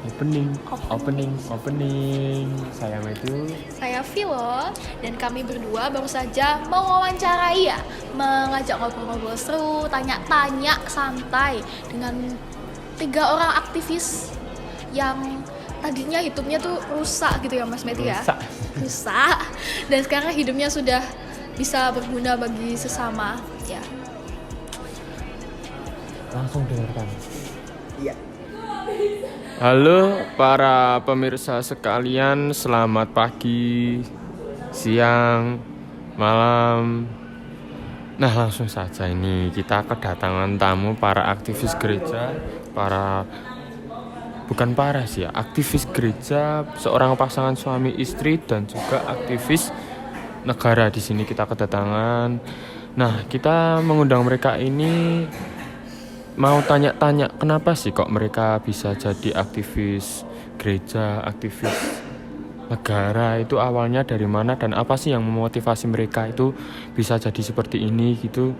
Opening. Saya Metu. Saya Vilo, dan kami berdua baru saja mewawancarai mengajak ngobrol-ngobrol seru, tanya-tanya santai dengan 3 orang aktivis yang tadinya hidupnya tuh rusak gitu ya Mas Metu ya. Rusak. Dan sekarang hidupnya sudah bisa berguna bagi sesama ya. Langsung dengarkan. Iya. Halo para pemirsa sekalian, selamat pagi, siang, malam. Nah, langsung saja ini kita kedatangan tamu para aktivis gereja, aktivis gereja, seorang pasangan suami istri dan juga aktivis negara. Di sini kita kedatangan. Nah, kita mengundang mereka ini mau tanya-tanya kenapa sih kok mereka bisa jadi aktivis gereja, aktivis negara, itu awalnya dari mana dan apa sih yang memotivasi mereka itu bisa jadi seperti ini gitu.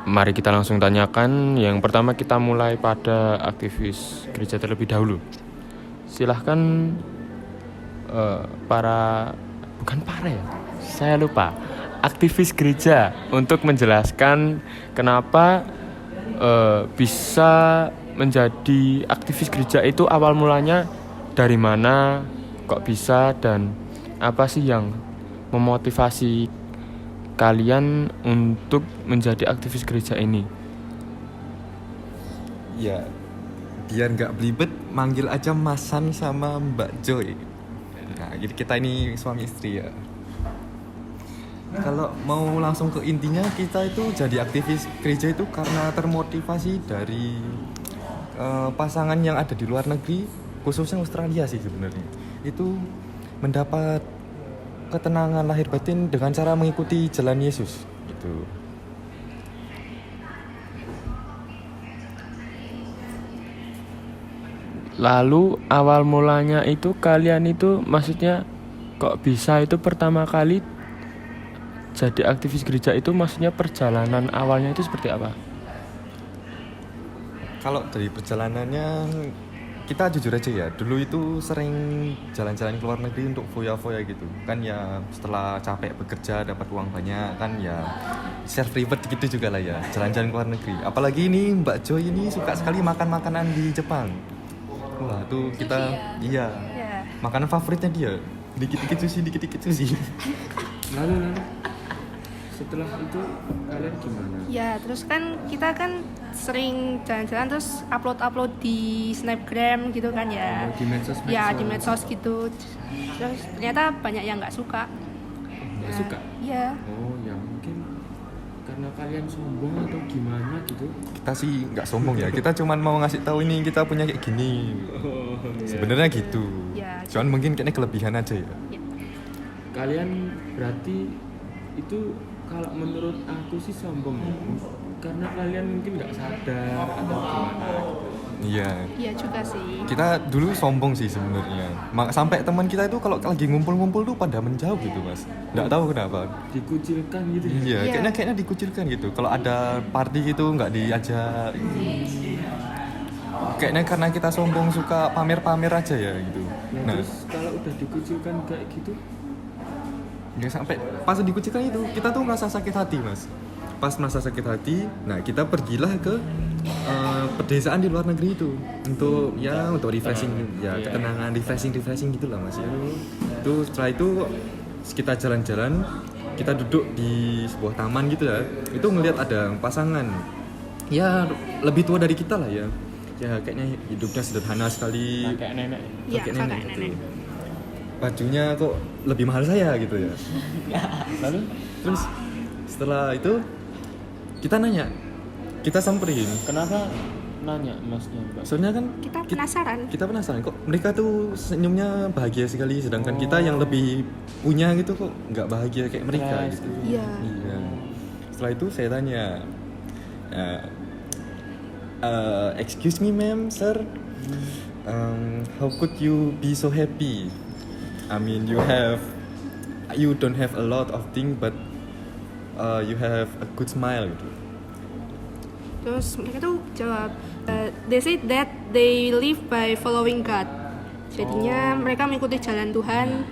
Mari kita langsung tanyakan. Yang pertama kita mulai pada aktivis gereja terlebih dahulu. Silahkan aktivis gereja untuk menjelaskan kenapa bisa menjadi aktivis gereja itu awal mulanya dari mana, kok bisa, dan apa sih yang memotivasi kalian untuk menjadi aktivis gereja ini? Ya, biar nggak belibet, manggil aja Masan sama Mbak Joy. Nah, jadi kita ini suami istri ya. Kalau mau langsung ke intinya, kita itu jadi aktivis gereja itu karena termotivasi dari pasangan yang ada di luar negeri, khususnya Australia sih sebenarnya. Itu mendapat ketenangan lahir batin dengan cara mengikuti jalan Yesus gitu. Lalu awal mulanya itu kalian itu maksudnya kok bisa itu pertama kali jadi aktivis gereja itu, maksudnya perjalanan awalnya itu seperti apa? Kalau dari perjalanannya, kita jujur aja ya, dulu itu sering jalan-jalan ke luar negeri untuk foya-foya gitu kan ya. Setelah capek bekerja dapat uang banyak kan ya, self reward gitu juga lah ya, jalan-jalan ke luar negeri. Apalagi ini Mbak Joy ini suka sekali makan makanan di Jepang. Wah tuh kita iya. Makanan favoritnya dia dikit-dikit sushi. Lalu setelah itu kalian gimana? Ya, terus kan kita kan sering jalan-jalan terus upload di Snapgram gitu kan ya. Di medsos. Ya, di medsos gitu. Terus ternyata banyak yang nggak suka. Nggak suka? Iya. Oh ya, mungkin karena kalian sombong atau gimana gitu. Kita sih nggak sombong ya, kita cuman mau ngasih tahu ini kita punya kayak gini. Sebenarnya gitu. Ya, Cuman mungkin kayaknya kelebihan aja ya. Kalian berarti itu kalau menurut aku sih sombong, karena kalian mungkin nggak sadar atau gimana gitu. Iya juga sih. Kita dulu sombong sih sebenarnya. Sampai teman kita itu kalau lagi ngumpul-ngumpul tuh pada menjauh gitu mas. Nggak tahu kenapa. Dikucilkan gitu. Iya, kayaknya dikucilkan gitu. Kalau ada party gitu nggak diajak. Kayaknya karena kita sombong, suka pamer-pamer aja ya gitu. Nah, terus kalau udah dikucilkan kayak gitu, ya sampai pas dikucilkan itu kita tuh merasa sakit hati mas. Pas merasa sakit hati, nah kita pergilah ke pedesaan di luar negeri itu untuk refreshing ketenangan, refreshing gitulah mas ya. Itu setelah itu kita jalan-jalan, kita duduk di sebuah taman gitu ya. Itu ngelihat ada pasangan ya lebih tua dari kita lah ya. Ya kayaknya hidupnya sederhana sekali. kayak nenek. Iya, kakak nenek. Gitu. Bajunya kok lebih mahal saya gitu ya. Lalu Terus setelah itu kita nanya, kita samperin. kenapa nanya masnya mbak? Soalnya kan Kita penasaran. kok mereka tuh senyumnya bahagia sekali, sedangkan kita yang lebih punya gitu kok nggak bahagia kayak mereka gitu. Iya. Setelah itu saya tanya, excuse me ma'am, sir, how could you be so happy? I mean you don't have a lot of things but you have a good smile gitu. Terus mereka tuh jawab, they say that they live by following God. Jadinya mereka mengikuti jalan Tuhan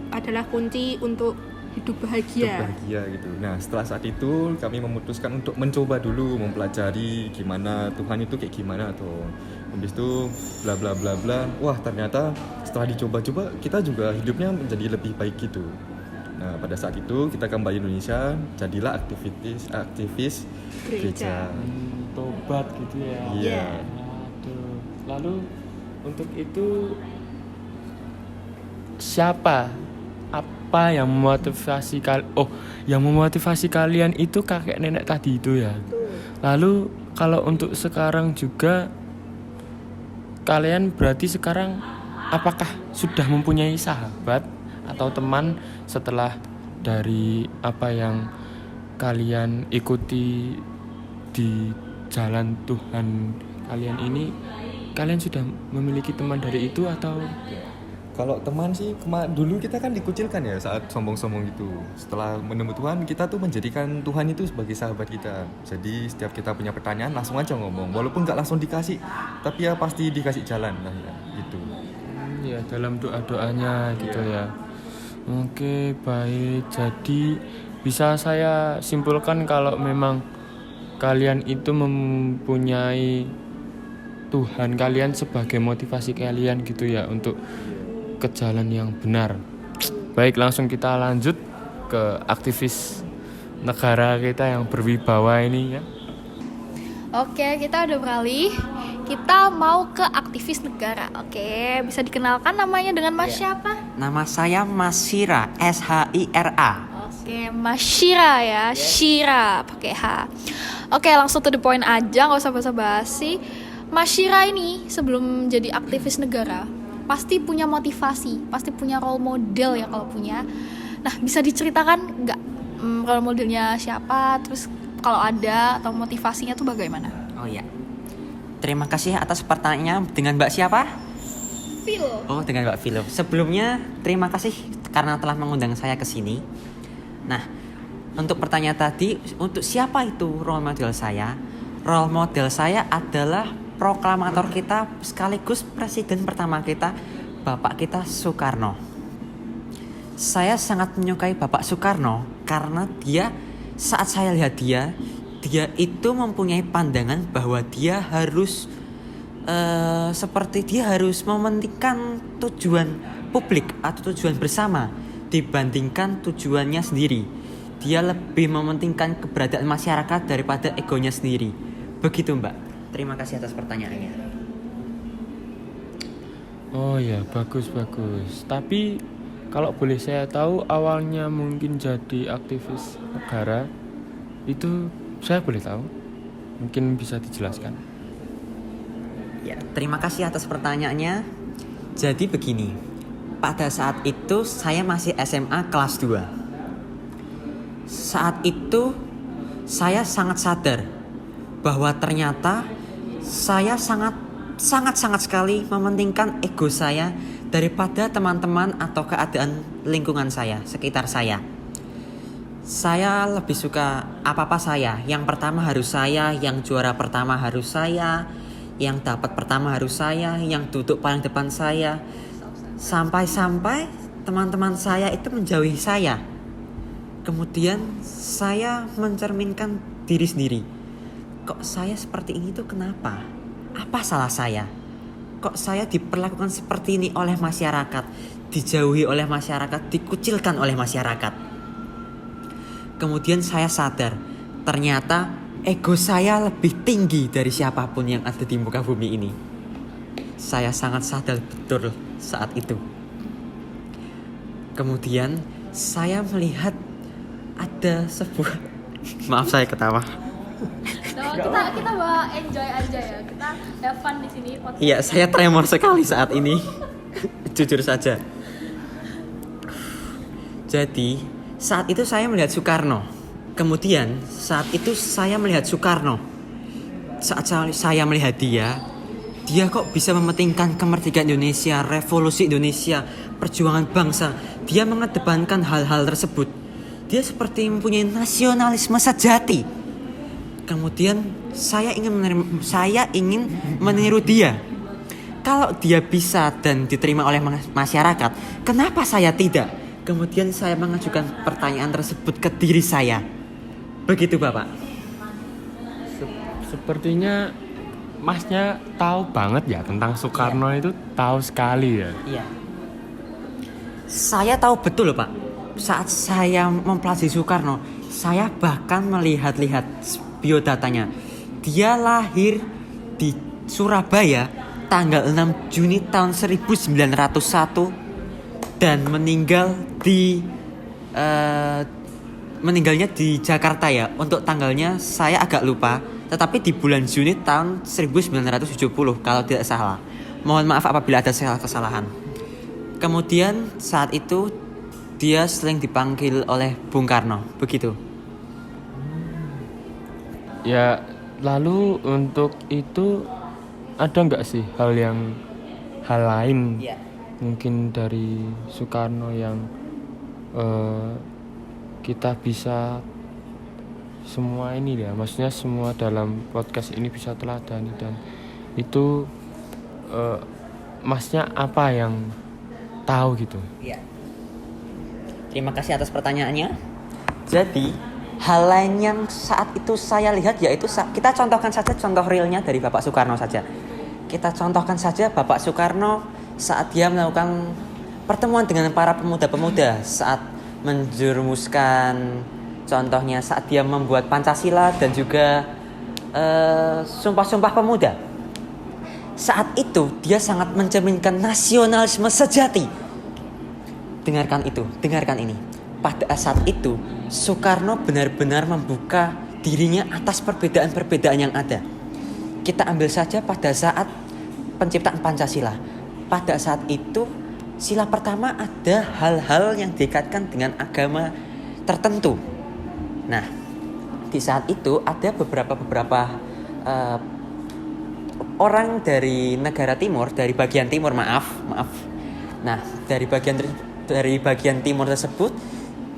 adalah kunci untuk hidup bahagia. Gitu. Nah, setelah saat itu kami memutuskan untuk mencoba dulu mempelajari gimana Tuhan itu kayak gimana tuh. Habis itu bla bla bla bla. Wah, ternyata setelah dicoba-coba kita juga hidupnya menjadi lebih baik gitu. Nah, pada saat itu kita kembali Indonesia, jadilah aktivis gereja. Tobat gitu ya. Iya. Aduh. Lalu untuk itu siapa? Apa yang memotivasi kalian itu kakek nenek tadi itu ya. Lalu kalau untuk sekarang juga kalian berarti sekarang apakah sudah mempunyai sahabat atau teman setelah dari apa yang kalian ikuti di jalan Tuhan kalian ini? Kalian sudah memiliki teman dari itu atau? Kalau teman sih, dulu kita kan dikucilkan ya saat sombong-sombong gitu. Setelah menemu Tuhan, kita tuh menjadikan Tuhan itu sebagai sahabat kita. Jadi setiap kita punya pertanyaan langsung aja ngomong. Walaupun nggak langsung dikasih, tapi ya pasti dikasih jalan lah ya, gitu. Ya dalam doa-doanya gitu ya. Oke, baik. Jadi bisa saya simpulkan kalau memang kalian itu mempunyai Tuhan kalian sebagai motivasi kalian gitu ya untuk ke jalan yang benar. Baik, langsung kita lanjut ke aktivis negara kita yang berwibawa ini ya. Oke, kita udah beralih. Kita mau ke aktivis negara. Oke, bisa dikenalkan namanya dengan Mas siapa? Nama saya Mas Shira, SHIRA. Oke, Mas Shira ya, Shira pakai H. Oke, langsung to the point aja, nggak usah basa-basi. Mas Shira ini sebelum jadi aktivis negara pasti punya motivasi, pasti punya role model ya kalau punya. Nah, bisa diceritakan nggak role modelnya siapa? Terus kalau ada atau motivasinya tuh bagaimana? Oh iya. Terima kasih atas pertanyaannya. Dengan Mbak siapa? Phil. Oh, dengan Mbak Philo. Sebelumnya terima kasih karena telah mengundang saya ke sini. Nah, untuk pertanyaan tadi, untuk siapa itu role model saya? Role model saya adalah proklamator kita sekaligus presiden pertama kita, Bapak kita Soekarno. Saya sangat menyukai Bapak Soekarno karena saat saya lihat dia itu mempunyai pandangan bahwa dia harus dia harus mementingkan tujuan publik atau tujuan bersama dibandingkan tujuannya sendiri. Dia lebih mementingkan keberadaan masyarakat daripada egonya sendiri. Begitu, Mbak. Terima kasih atas pertanyaannya. Oh ya, bagus. Tapi kalau boleh saya tahu awalnya mungkin jadi aktivis negara itu saya boleh tahu? Mungkin bisa dijelaskan. Ya, terima kasih atas pertanyaannya. Jadi begini, pada saat itu saya masih SMA kelas 2. Saat itu saya sangat sadar bahwa ternyata saya sangat sekali mementingkan ego saya daripada teman-teman atau keadaan lingkungan saya, sekitar saya. Saya lebih suka apa-apa saya. Yang pertama harus saya, yang juara pertama harus saya, yang dapat pertama harus saya, yang duduk paling depan saya. Sampai-sampai teman-teman saya itu menjauhi saya. Kemudian saya mencerminkan diri sendiri. Kok saya seperti ini tuh kenapa? Apa salah saya? Kok saya diperlakukan seperti ini oleh masyarakat? Dijauhi oleh masyarakat, dikucilkan oleh masyarakat. Kemudian saya sadar, ternyata ego saya lebih tinggi dari siapapun yang ada di muka bumi ini. Saya sangat sadar betul saat itu. Kemudian saya melihat ada sebuah maaf saya ketawa. Kita bawa enjoy aja ya. Kita have fun di sini. Iya, saya tremor sekali saat ini. Jujur saja. Jadi, saat itu saya melihat Soekarno. Kemudian, saat itu saya melihat Soekarno. Saat saya melihat dia kok bisa mementingkan kemerdekaan Indonesia, revolusi Indonesia, perjuangan bangsa. Dia mengedepankan hal-hal tersebut. Dia seperti mempunyai nasionalisme sejati. Kemudian saya ingin meniru dia. Kalau dia bisa dan diterima oleh masyarakat, kenapa saya tidak? Kemudian saya mengajukan pertanyaan tersebut ke diri saya. Begitu Bapak. Sepertinya Masnya tahu banget ya tentang Soekarno itu tahu sekali ya. Iya. Saya tahu betul Pak. Saat saya mempelajari Soekarno, saya bahkan melihat-lihat biodatanya. Dia lahir di Surabaya tanggal 6 Juni tahun 1901 dan meninggalnya di Jakarta ya. Untuk tanggalnya saya agak lupa, tetapi di bulan Juni tahun 1970 kalau tidak salah. Mohon maaf apabila ada kesalahan. Kemudian saat itu dia sering dipanggil oleh Bung Karno, begitu. Ya, lalu untuk itu ada nggak sih hal lain mungkin dari Soekarno yang kita bisa semua ini ya, maksudnya semua dalam podcast ini bisa teladani, dan itu Masnya apa yang tahu gitu? Iya. Terima kasih atas pertanyaannya. Jadi hal lain yang saat itu saya lihat yaitu kita contohkan saja contoh realnya dari Bapak Soekarno saja. Kita contohkan saja Bapak Soekarno saat dia melakukan pertemuan dengan para pemuda-pemuda saat menjerumuskan, contohnya saat dia membuat Pancasila dan juga Sumpah-Sumpah Pemuda. Saat itu dia sangat mencerminkan nasionalisme sejati. Dengarkan ini. Pada saat itu Soekarno benar-benar membuka dirinya atas perbedaan-perbedaan yang ada. Kita ambil saja pada saat penciptaan Pancasila. Pada saat itu sila pertama ada hal-hal yang dikaitkan dengan agama tertentu. Nah, di saat itu ada beberapa orang dari negara timur, dari bagian timur, maaf. Nah, dari bagian timur tersebut,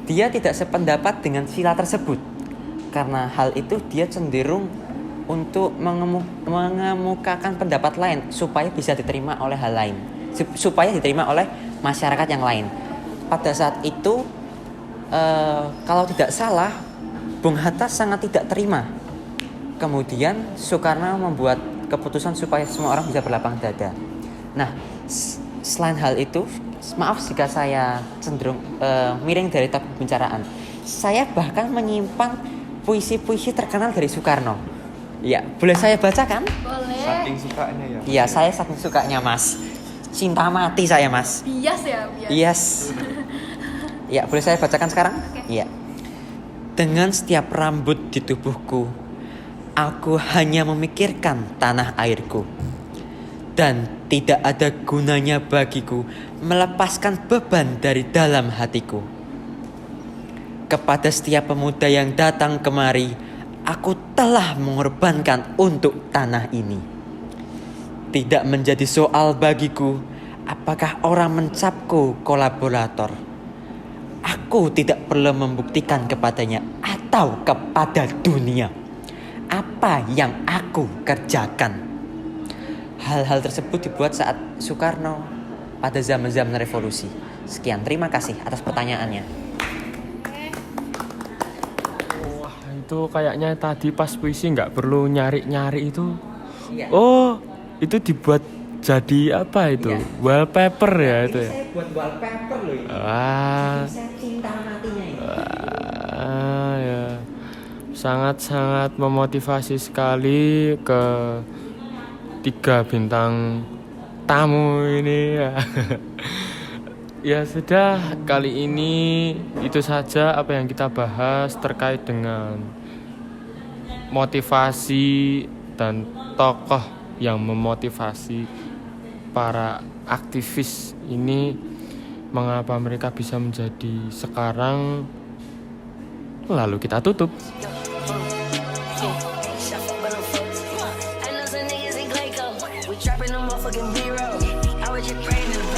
dia tidak sependapat dengan sila tersebut. Karena hal itu dia cenderung untuk mengemukakan pendapat lain supaya bisa diterima oleh hal lain, supaya diterima oleh masyarakat yang lain. Pada saat itu, kalau tidak salah, Bung Hatta sangat tidak terima. Kemudian Soekarno membuat keputusan supaya semua orang bisa berlapang dada. Nah, selain hal itu, maaf jika saya cenderung miring dari topik pembicaraan. Saya bahkan menyimpan puisi-puisi terkenal dari Soekarno. Ya, boleh saya bacakan? Boleh. Saking sukanya ya. Iya, saya saking sukanya, Mas. Cinta mati saya, Mas. Bias ya, bias. Yes. Ya, boleh saya bacakan sekarang? Iya. Dengan setiap rambut di tubuhku, aku hanya memikirkan tanah airku. Dan tidak ada gunanya bagiku melepaskan beban dari dalam hatiku. Kepada setiap pemuda yang datang kemari, aku telah mengorbankan untuk tanah ini. Tidak menjadi soal bagiku apakah orang mencapku kolaborator. Aku tidak perlu membuktikan kepadanya atau kepada dunia apa yang aku kerjakan. Hal-hal tersebut dibuat saat Soekarno pada zaman-zaman revolusi. Sekian, terima kasih atas pertanyaannya. Wah, itu kayaknya tadi pas puisi nggak perlu nyari-nyari itu. Iya. Oh, itu dibuat jadi apa itu? Iya. Wallpaper ya itu ya. Saya buat wallpaper loh ini. Saya cinta matinya ini. Ya. Sangat-sangat memotivasi sekali ke 3 bintang tamu ini ya. Ya sudah, kali ini itu saja apa yang kita bahas terkait dengan motivasi dan tokoh yang memotivasi para aktivis ini, mengapa mereka bisa menjadi sekarang. Lalu kita tutup. Trapping the motherfucking B-roll. I was just praying in the